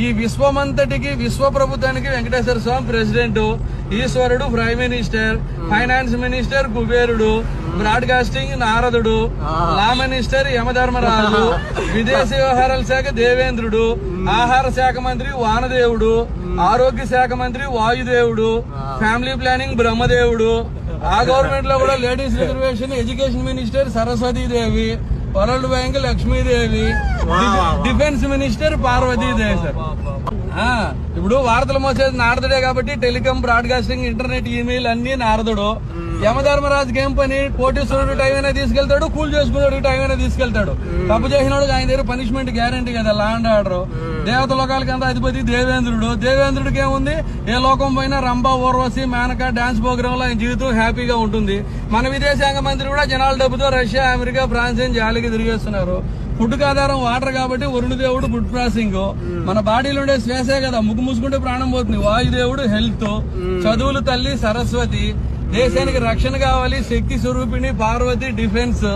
ఈ విశ్వమంతటికి విశ్వ ప్రభుత్వానికి వెంకటేశ్వర స్వామి ప్రెసిడెంట్, ఈశ్వరుడు ప్రైమ్ మినిస్టర్, ఫైనాన్స్ మినిస్టర్ కుబేరుడు, బ్రాడ్కాస్టింగ్ నారదుడు, లా మినిస్టర్ యమధర్మరాజు, విదేశీ వ్యవహారాల శాఖ దేవేంద్రుడు, ఆహార శాఖ మంత్రి వానదేవుడు, ఆరోగ్య శాఖ మంత్రి వాయుదేవుడు, ఫ్యామిలీ ప్లానింగ్ బ్రహ్మదేవుడు, ఆ గవర్నమెంట్ లో కూడా ladies reservation education minister Saraswatidevi, world bank Lakshmidevi, defence minister Parvatidevi. Sir ఇప్పుడు వార్తలు మోసేది నారదుడే కాబట్టి టెలికాం, బ్రాడ్కాస్టింగ్, ఇంటర్నెట్, ఈమెయిల్ అన్ని నారదుడు. యమధర్మరాజుకి ఏం పని? కోటీశ్వరుడు టైం అయినా తీసుకెళ్తాడు, కూల్ చేసుకున్నాడు టైం అయినా తీసుకెళ్తాడు. తప్పు చేసినాడు ఆయన దగ్గర పనిష్మెంట్ గ్యారంటీ కదా, లా అండ్ ఆర్డర్. దేవత లోకాలకంతా అధిపతి దేవేంద్రుడు. దేవేంద్రుడికి ఏముంది? ఏ లోకం పోయినా రంభ, ఊర్వశి, మేనక డాన్స్ ప్రోగ్రామ్ లో ఆయన జీవితం హ్యాపీగా ఉంటుంది. మన విదేశాంగ మంత్రి కూడా జనాల డబ్బుతో రష్యా, అమెరికా, ఫ్రాన్స్ జాలికి తిరిగేస్తున్నారు. ఫుడ్ ఆధారం వాటర్ కాబట్టి వరుణదేవుడు ఫుడ్ ప్రాసెసింగ్. మన బాడీలో ఉండే శ్వాసే కదా, ముగ్గు మూసుకుంటే ప్రాణం పోతుంది. వాయుదేవుడు హెల్త్, చదువులు తల్లి సరస్వతి, దేశానికి రక్షణ కావాలి శక్తి స్వరూపిణి పార్వతి డిఫెన్స్.